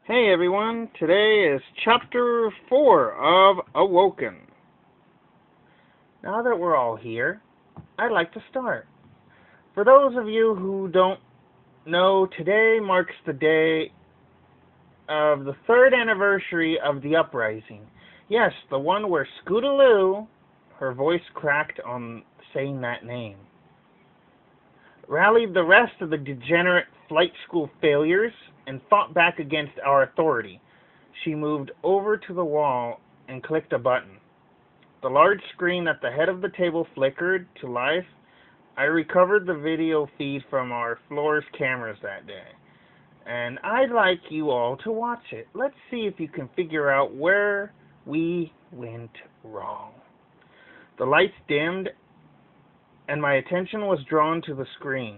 Hey everyone, today is Chapter 4 of Awoken. Now that we're all here, I'd like to start. For those of you who don't know, today marks the day of the third anniversary of the uprising. Yes, the one where Scootaloo, her voice cracked on saying that name, rallied the rest of the degenerate flight school failures and fought back against our authority. She moved over to the wall and clicked a button. The large screen at the head of the table flickered to life. I recovered the video feed from our floor's cameras that day, and I'd like you all to watch it. Let's see if you can figure out where we went wrong. The lights dimmed, and my attention was drawn to the screen.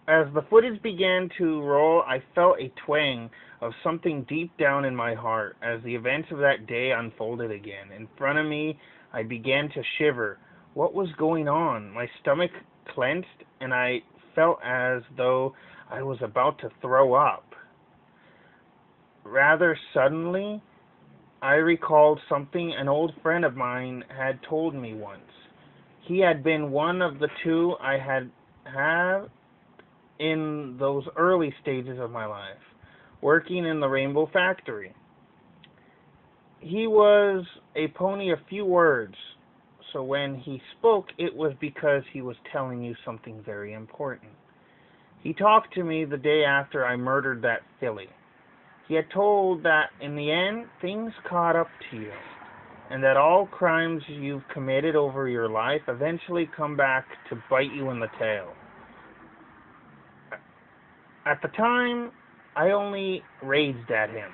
As the footage began to roll, I felt a twang of something deep down in my heart as the events of that day unfolded again. In front of me, I began to shiver. What was going on? My stomach clenched, and I felt as though I was about to throw up. Rather suddenly, I recalled something an old friend of mine had told me once. He had been one of the two I had in those early stages of my life, working in the Rainbow Factory. He was a pony of few words, so when he spoke, it was because he was telling you something very important. He talked to me the day after I murdered that filly. He had told that in the end, things caught up to you, and that all crimes you've committed over your life eventually come back to bite you in the tail. At the time, I only raged at him.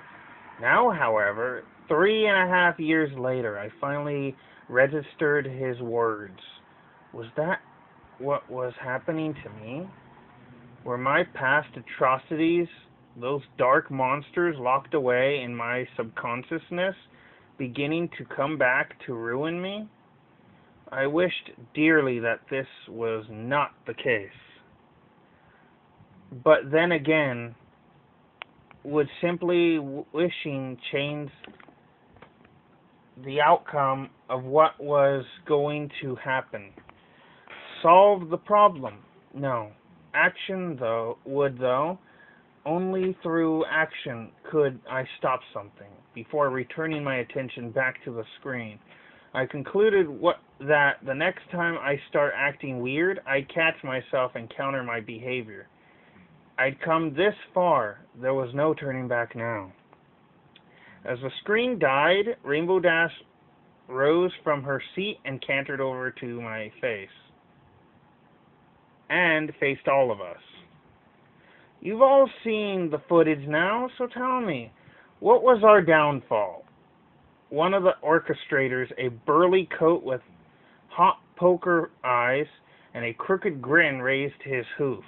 Now, however, 3.5 years later, I finally registered his words. Was that what was happening to me? Were my past atrocities, those dark monsters locked away in my subconsciousness, beginning to come back to ruin me? I wished dearly that this was not the case. But then again, would simply wishing change the outcome of what was going to happen? Solve the problem? No. Action, though. Only through action could I stop something. Before returning my attention back to the screen, I concluded that the next time I start acting weird, I'd catch myself and counter my behavior. I'd come this far. There was no turning back now. As the screen died, Rainbow Dash rose from her seat and cantered over to my face. And faced all of us. You've all seen the footage now, so tell me, what was our downfall? One of the orchestrators, a burly coat with hot poker eyes and a crooked grin, raised his hoof.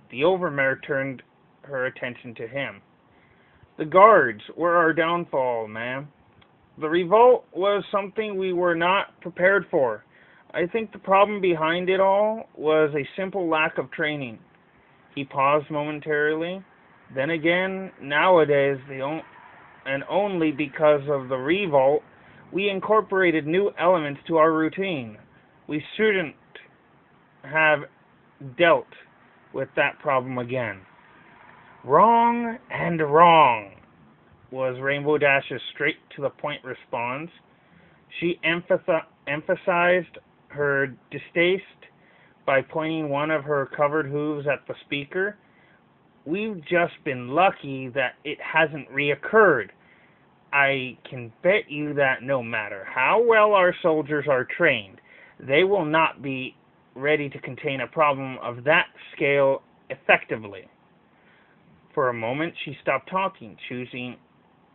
The overmare turned her attention to him. The guards were our downfall, ma'am. The revolt was something we were not prepared for. I think the problem behind it all was a simple lack of training. He paused momentarily. Then again, nowadays, and only because of the revolt, we incorporated new elements to our routine. We shouldn't have dealt with that problem again. Wrong and wrong, was Rainbow Dash's straight to the point response. She emphasized her distaste by pointing one of her covered hooves at the speaker. We've just been lucky that it hasn't reoccurred. I can bet you that no matter how well our soldiers are trained, they will not be ready to contain a problem of that scale effectively. For a moment, she stopped talking, choosing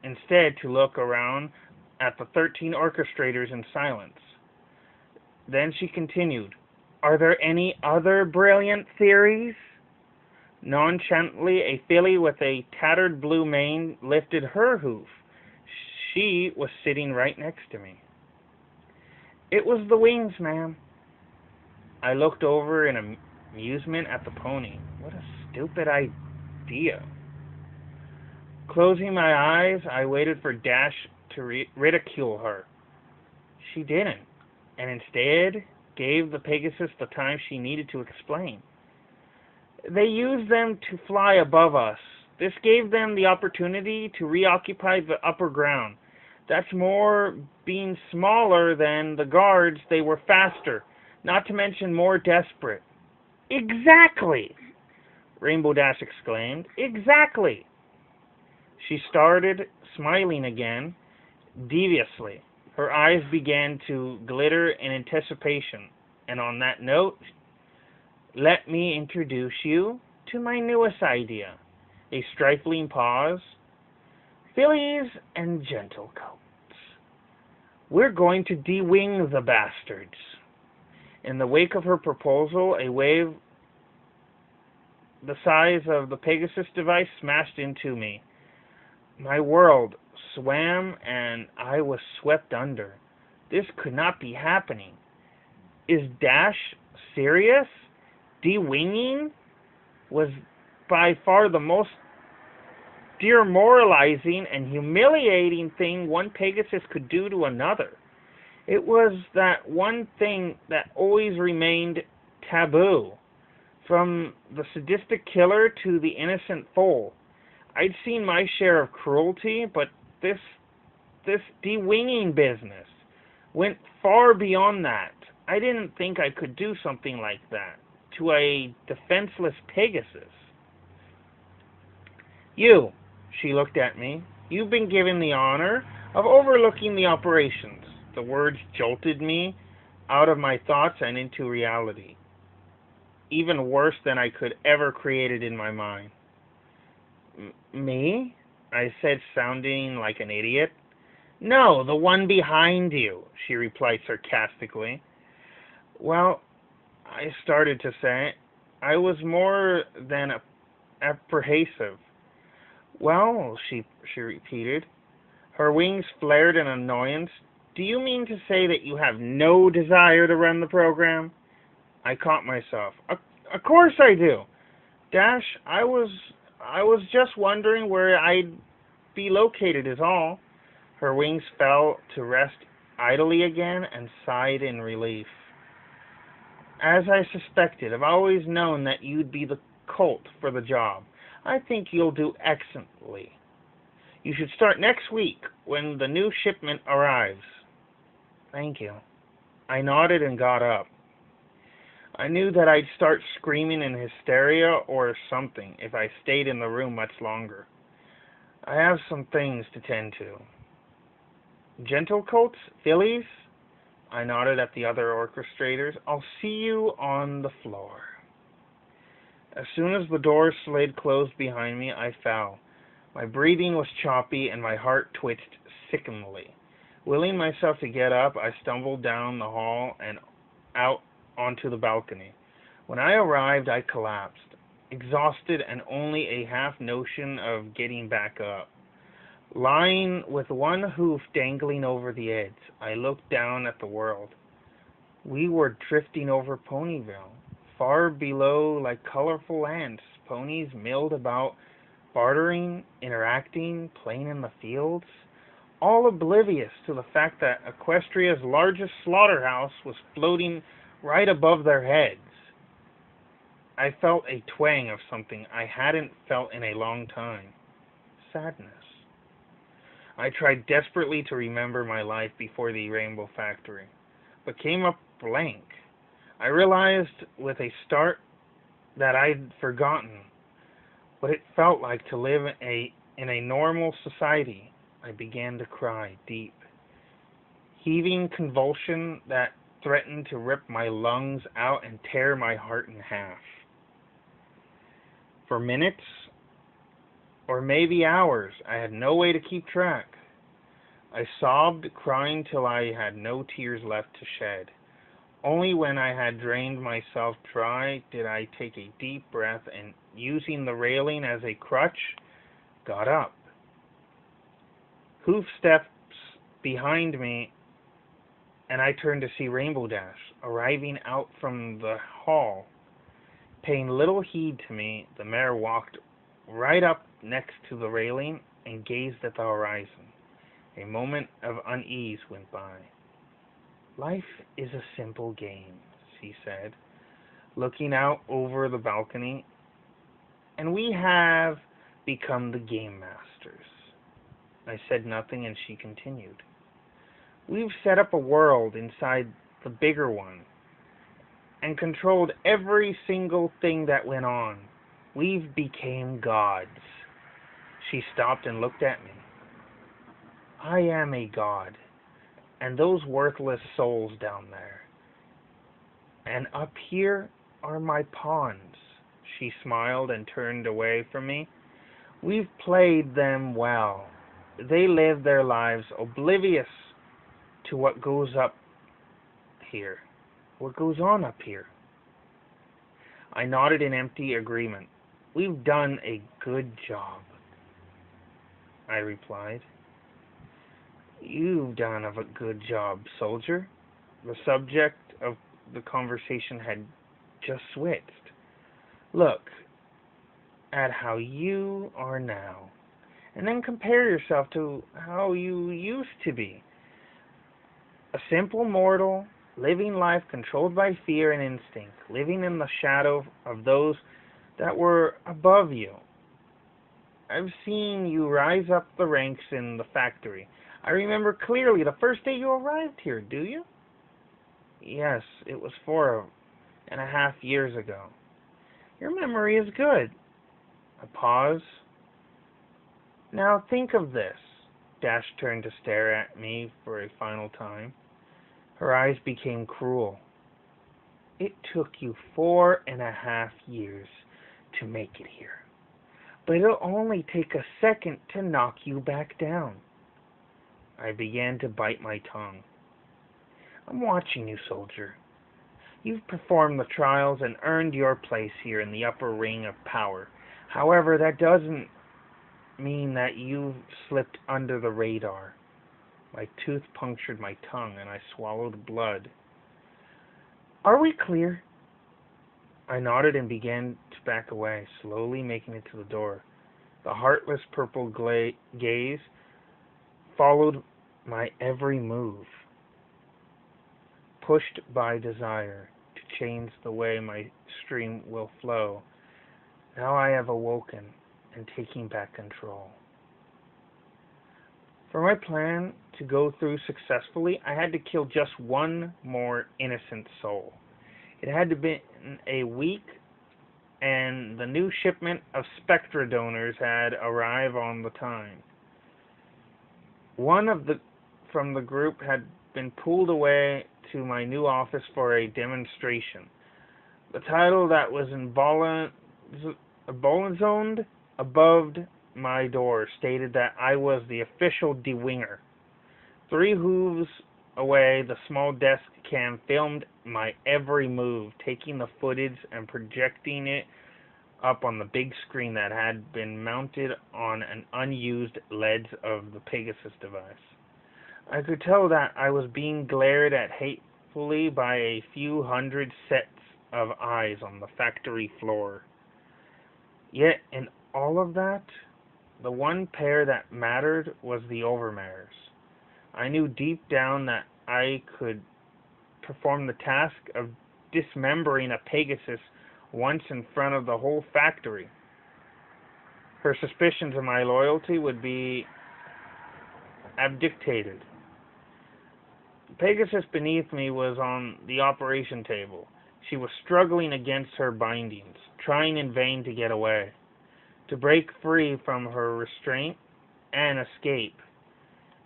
instead to look around at the 13 orchestrators in silence. Then she continued, "Are there any other brilliant theories?" Nonchalantly, a filly with a tattered blue mane lifted her hoof. She was sitting right next to me. "It was the wings, ma'am." I looked over in amusement at the pony. What a stupid idea. Closing my eyes, I waited for Dash to ridicule her. She didn't, and instead gave the Pegasus the time she needed to explain. They used them to fly above us. This gave them the opportunity to reoccupy the upper ground. That's more being smaller than the guards. They were faster, not to mention more desperate. Exactly! Rainbow Dash exclaimed. Exactly! She started smiling again, deviously. Her eyes began to glitter in anticipation. And on that note, let me introduce you to my newest idea. A trifling pause. Fillies and gentle coats. We're going to de-wing the bastards. In the wake of her proposal, a wave the size of the Pegasus device smashed into me. My world swam and I was swept under. This could not be happening. Is Dash serious? De-winging was by far the most demoralizing and humiliating thing one Pegasus could do to another. It was that one thing that always remained taboo. From the sadistic killer to the innocent foal. I'd seen my share of cruelty, but this de-winging business went far beyond that. I didn't think I could do something like that to a defenseless Pegasus. You, she looked at me, you've been given the honor of overlooking the operations. The words jolted me out of my thoughts and into reality. Even worse than I could ever create it in my mind. Me? I said, sounding like an idiot. No, the one behind you, she replied sarcastically. Well, I started to say, I was more than apprehensive. Well, she repeated. Her wings flared in annoyance. Do you mean to say that you have no desire to run the program? I caught myself. Of course I do. Dash, I was just wondering where I'd be located is all. Her wings fell to rest idly again and sighed in relief. As I suspected, I've always known that you'd be the colt for the job. I think you'll do excellently. You should start next week when the new shipment arrives. Thank you. I nodded and got up. I knew that I'd start screaming in hysteria or something if I stayed in the room much longer. I have some things to tend to. Gentle coats? Fillies? I nodded at the other orchestrators. I'll see you on the floor. As soon as the door slid closed behind me, I fell. My breathing was choppy and my heart twitched sickeningly. Willing myself to get up, I stumbled down the hall and out onto the balcony. When I arrived, I collapsed, exhausted and only a half notion of getting back up. Lying with one hoof dangling over the edge, I looked down at the world. We were drifting over Ponyville. Far below, like colorful ants, ponies milled about, bartering, interacting, playing in the fields, all oblivious to the fact that Equestria's largest slaughterhouse was floating right above their heads. I felt a twang of something I hadn't felt in a long time. Sadness. I tried desperately to remember my life before the Rainbow Factory, but came up blank. I realized with a start that I'd forgotten what it felt like to live in a normal society. I began to cry deep, heaving convulsion that threatened to rip my lungs out and tear my heart in half. For minutes, or maybe hours, I had no way to keep track. I sobbed, crying till I had no tears left to shed. Only when I had drained myself dry did I take a deep breath and, using the railing as a crutch, got up. Hoof steps behind me, and I turned to see Rainbow Dash arriving out from the hall. Paying little heed to me, the mare walked right up next to the railing and gazed at the horizon. A moment of unease went by. Life is a simple game, she said, looking out over the balcony, and we have become the game masters. I said nothing, and she continued. We've set up a world inside the bigger one and controlled every single thing that went on. We've became gods. She stopped and looked at me. I am a god, and those worthless souls down there. And up here are my pawns. She smiled and turned away from me. We've played them well. They live their lives oblivious to what goes up here, what goes on up here. I nodded in empty agreement. We've done a good job, I replied. You've done a good job, soldier. The subject of the conversation had just switched. Look at how you are now, and then compare yourself to how you used to be. A simple mortal, living life controlled by fear and instinct, living in the shadow of those that were above you. I've seen you rise up the ranks in the factory. I remember clearly the first day you arrived here, do you? Yes, it was 4.5 years ago. Your memory is good. A pause. Now think of this. Dash turned to stare at me for a final time. Her eyes became cruel. It took you 4.5 years to make it here. But it'll only take a second to knock you back down. I began to bite my tongue. I'm watching you, soldier. You've performed the trials and earned your place here in the upper ring of power. However, that doesn't mean that you've slipped under the radar. My tooth punctured my tongue, and I swallowed blood. Are we clear? I nodded and began to back away, slowly making it to the door. The heartless purple gaze followed my every move, pushed by desire to change the way my stream will flow. Now I have awoken and taking back control. For my plan to go through successfully, I had to kill just one more innocent soul. It had to be a week, and the new shipment of Spectra donors had arrived on the time. One from the group had been pulled away to my new office for a demonstration. The title that was emblazoned above my door stated that I was the official dewinger. 3 hooves away, the small desk cam filmed my every move, taking the footage and projecting it up on the big screen that had been mounted on an unused leads of the Pegasus device. I could tell that I was being glared at hatefully by a few hundred sets of eyes on the factory floor. Yet in all of that, the one pair that mattered was the Overmares. I knew deep down that I could perform the task of dismembering a Pegasus once in front of the whole factory. Her suspicions of my loyalty would be abdicated. The Pegasus beneath me was on the operation table. She was struggling against her bindings, trying in vain to get away, to break free from her restraint and escape.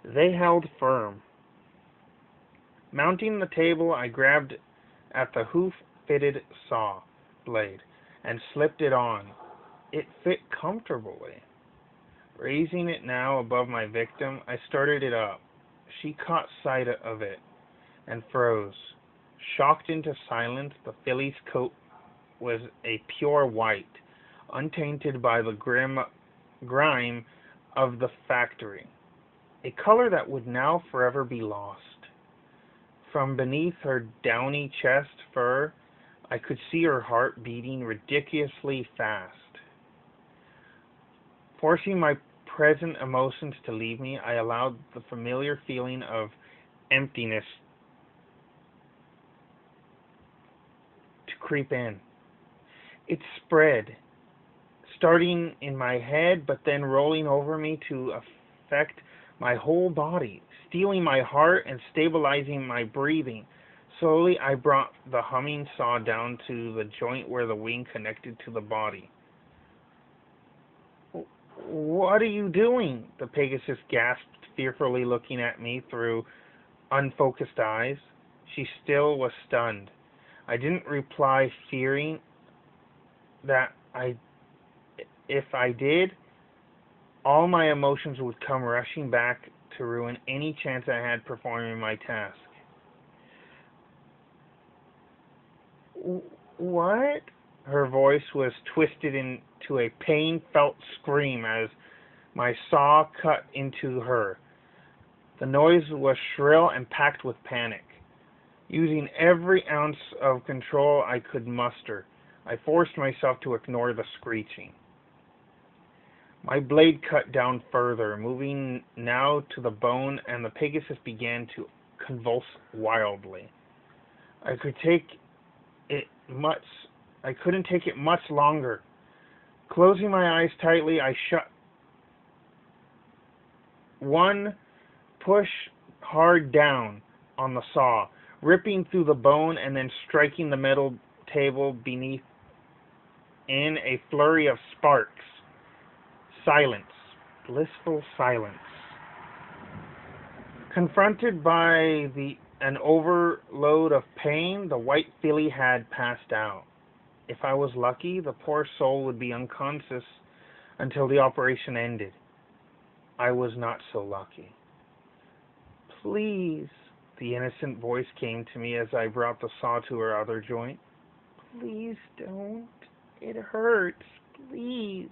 They held firm. Mounting the table, I grabbed at the hoof-fitted saw blade and slipped it on. It fit comfortably. Raising it now above my victim, I started it up. She caught sight of it and froze. Shocked into silence, the filly's coat was a pure white, untainted by the grime of the factory, a color that would now forever be lost. From beneath her downy chest fur, I could see her heart beating ridiculously fast. Forcing my present emotions to leave me, I allowed the familiar feeling of emptiness to creep in. It spread, starting in my head, but then rolling over me to affect my whole body, stealing my heart and stabilizing my breathing. Slowly, I brought the humming saw down to the joint where the wing connected to the body. "What are you doing?" the Pegasus gasped, fearfully looking at me through unfocused eyes. She still was stunned. I didn't reply, fearing that if I did, all my emotions would come rushing back to ruin any chance I had performing my task. "What?" Her voice was twisted into a pain-felt scream as my saw cut into her. The noise was shrill and packed with panic. Using every ounce of control I could muster, I forced myself to ignore the screeching. My blade cut down further, moving now to the bone, and the Pegasus began to convulse wildly. I couldn't take it much longer. Closing my eyes tightly, I shut one push hard down on the saw, ripping through the bone and then striking the metal table beneath in a flurry of sparks. Silence. Blissful silence. Confronted by an overload of pain, the white filly had passed out. If I was lucky, the poor soul would be unconscious until the operation ended. I was not so lucky. "Please," the innocent voice came to me as I brought the saw to her other joint. "Please don't. It hurts. Please."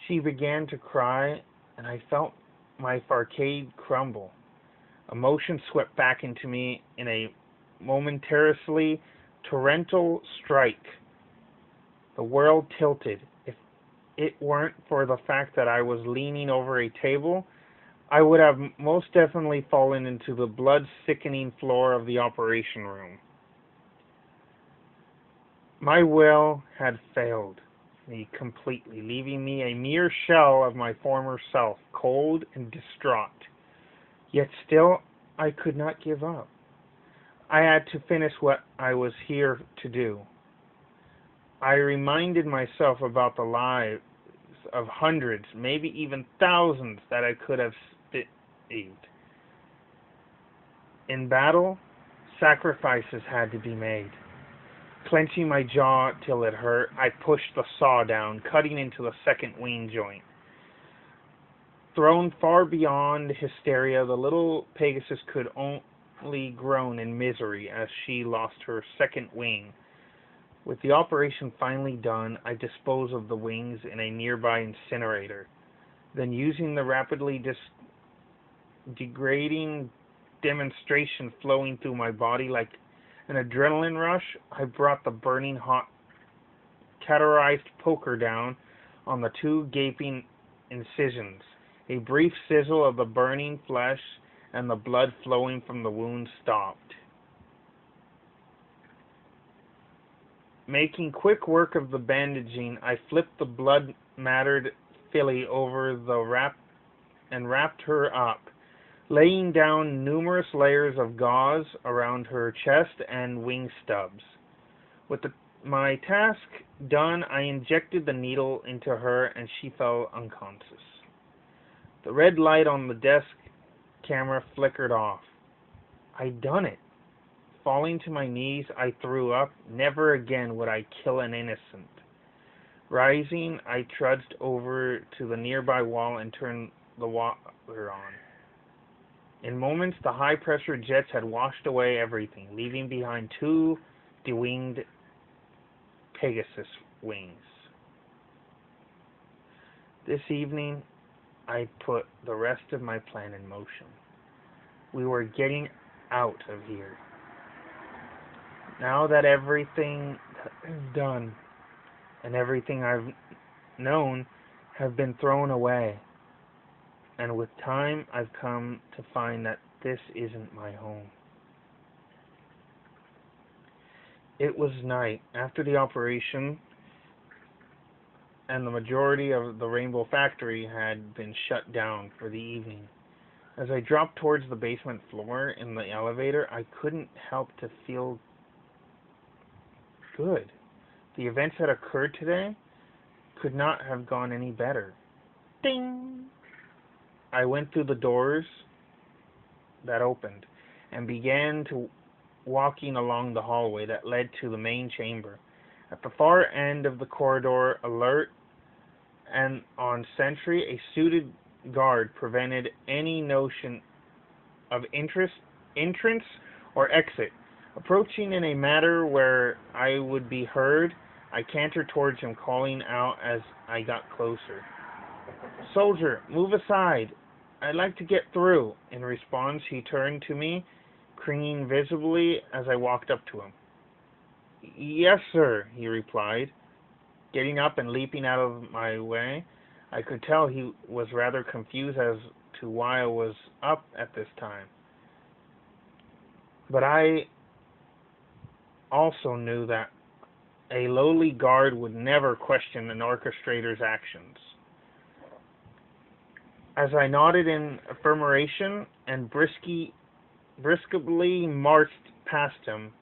She began to cry, and I felt my facade crumble. Emotion swept back into me in a momentarily torrential strike. The world tilted. If it weren't for the fact that I was leaning over a table, I would have most definitely fallen into the blood-sickening floor of the operation room. My will had failed me completely, leaving me a mere shell of my former self, cold and distraught. Yet still, I could not give up. I had to finish what I was here to do. I reminded myself about the lives of hundreds, maybe even thousands, that I could have saved. In battle, sacrifices had to be made. Clenching my jaw till it hurt, I pushed the saw down, cutting into the second wing joint. Thrown far beyond hysteria, the little Pegasus could only groan in misery as she lost her second wing. With the operation finally done, I disposed of the wings in a nearby incinerator. Then, using the rapidly degrading demonstration flowing through my body like an adrenaline rush, I brought the burning hot cauterized poker down on the two gaping incisions. A brief sizzle of the burning flesh and the blood flowing from the wound stopped. Making quick work of the bandaging, I flipped the blood-mattered filly over the wrapped her up, laying down numerous layers of gauze around her chest and wing stubs. With my task done, I injected the needle into her and she fell unconscious. The red light on the desk camera flickered off. I'd done it. Falling to my knees, I threw up. Never again would I kill an innocent. Rising, I trudged over to the nearby wall and turned the water on. In moments, the high-pressure jets had washed away everything, leaving behind two de-winged Pegasus wings. This evening, I put the rest of my plan in motion. We were getting out of here. Now that everything is done and everything I've known have been thrown away, and with time I've come to find that this isn't my home. It was night after the operation, and the majority of the Rainbow Factory had been shut down for the evening. As I dropped towards the basement floor in the elevator, I couldn't help to feel good. The events that occurred today could not have gone any better. Ding! I went through the doors that opened and began to walking along the hallway that led to the main chamber. At the far end of the corridor, alert and on sentry, a suited guard prevented any notion of entrance or exit. Approaching in a manner where I would be heard, I cantered towards him, calling out as I got closer. "Soldier, move aside. I'd like to get through." In response, he turned to me, cringing visibly as I walked up to him. "Yes, sir," he replied, getting up and leaping out of my way. I could tell he was rather confused as to why I was up at this time. But I also knew that a lowly guard would never question an orchestrator's actions. As I nodded in affirmation and briskly marched past him,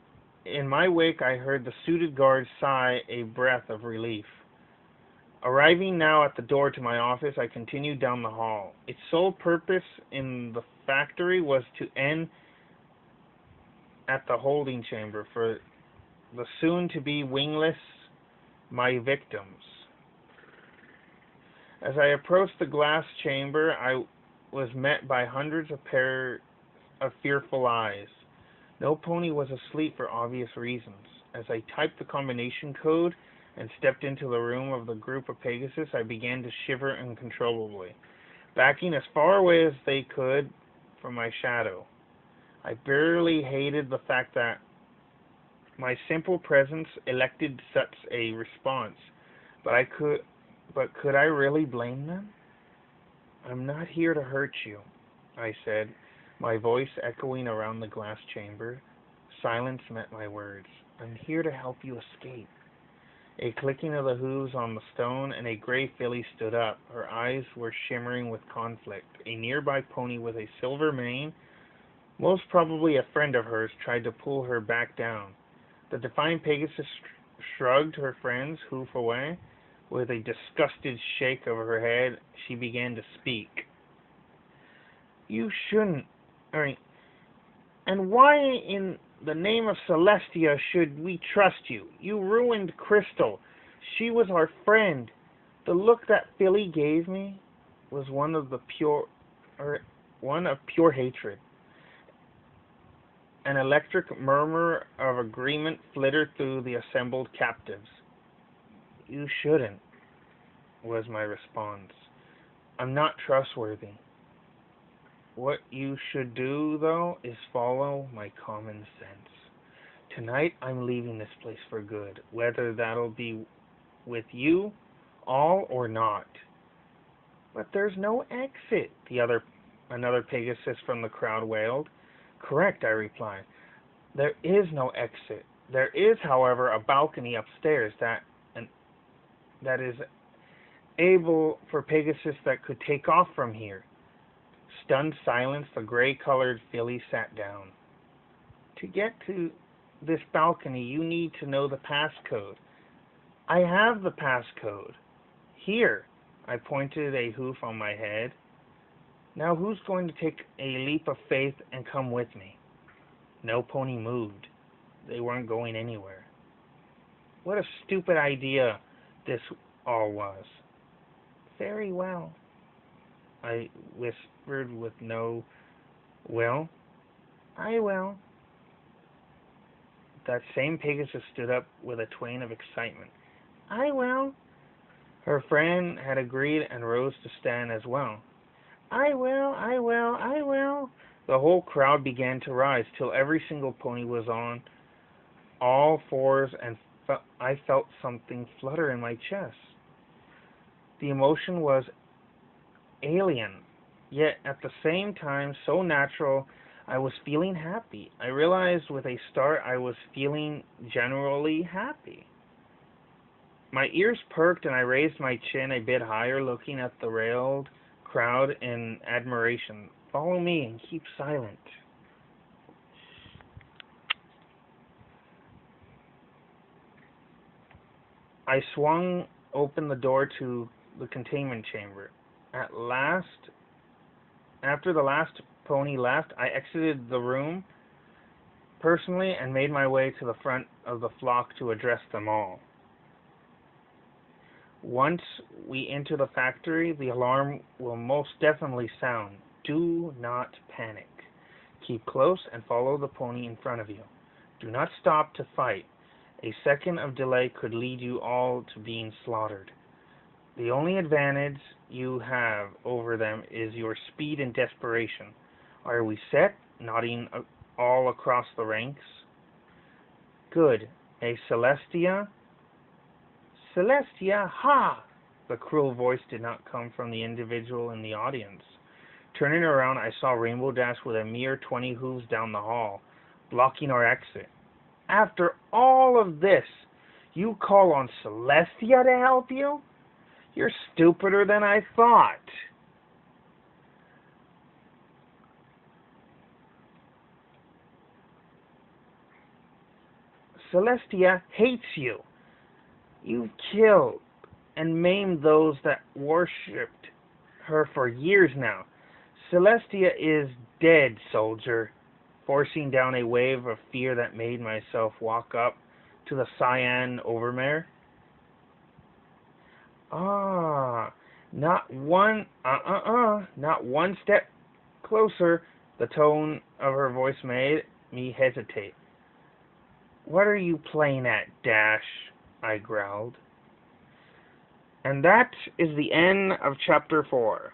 in my wake I heard the suited guard sigh a breath of relief. Arriving now at the door to my office, I continued down the hall. Its sole purpose in the factory was to end at the holding chamber for the soon-to-be wingless, my victims. As I approached the glass chamber, I was met by hundreds of pairs of fearful eyes. No pony was asleep for obvious reasons. As I typed the combination code and stepped into the room of the group of Pegasus, I began to shiver uncontrollably, backing as far away as they could from my shadow. I barely hated the fact that my simple presence elicted such a response, but could I really blame them? "I'm not here to hurt you," I said, my voice echoing around the glass chamber. Silence met my words. "I'm here to help you escape." A clicking of the hooves on the stone, and a gray filly stood up. Her eyes were shimmering with conflict. A nearby pony with a silver mane, most probably a friend of hers, tried to pull her back down. The defiant Pegasus shrugged her friend's hoof away. With a disgusted shake of her head, she began to speak. "You shouldn't. And why in the name of Celestia should we trust you? You ruined Crystal. She was our friend." The look that Philly gave me was one of pure hatred. An electric murmur of agreement flittered through the assembled captives. "You shouldn't," was my response. "I'm not trustworthy. What you should do, though, is follow my common sense. Tonight I'm leaving this place for good, whether that'll be with you all or not." "But there's no exit," another Pegasus from the crowd wailed. "Correct," I replied. "There is no exit. There is, however, a balcony upstairs that is able for Pegasus that could take off from here." Stunned silence, the gray-colored filly sat down. "To get to this balcony, you need to know the passcode." "I have the passcode. Here." I pointed a hoof on my head. "Now who's going to take a leap of faith and come with me?" No pony moved. They weren't going anywhere. What a stupid idea this all was. "Very well," I whispered with no will. "I will." That same Pegasus stood up with a twang of excitement. "I will." Her friend had agreed and rose to stand as well. "I will, I will, I will." The whole crowd began to rise till every single pony was on all fours, and I felt something flutter in my chest. The emotion was alien. yet at the same time so natural. I was feeling happy. I realized with a start I was feeling generally happy. My ears perked and I raised my chin a bit higher, looking at the railed crowd in admiration. Follow me and keep silent. I swung open the door to the containment chamber. At last, after the last pony left, I exited the room personally and made my way to the front of the flock to address them all. Once we enter the factory, the alarm will most definitely sound. Do not panic. Keep close and follow the pony in front of you. Do not stop to fight. A second of delay could lead you all to being slaughtered. The only advantage you have over them is your speed and desperation. Are we set? Nodding all across the ranks. Good. A Celestia? Celestia, ha! The cruel voice did not come from the individual in the audience. Turning around, I saw Rainbow Dash with a mere 20 hooves down the hall, blocking our exit. After all of this, you call on Celestia to help you? You're stupider than I thought. Celestia hates you. You've killed and maimed those that worshipped her for years now. Celestia is dead, soldier, forcing down a wave of fear that made myself walk up to the cyan overmare. Ah, not one step closer. The tone of her voice made me hesitate. What are you playing at, Dash? I growled. And that is the end of Chapter 4.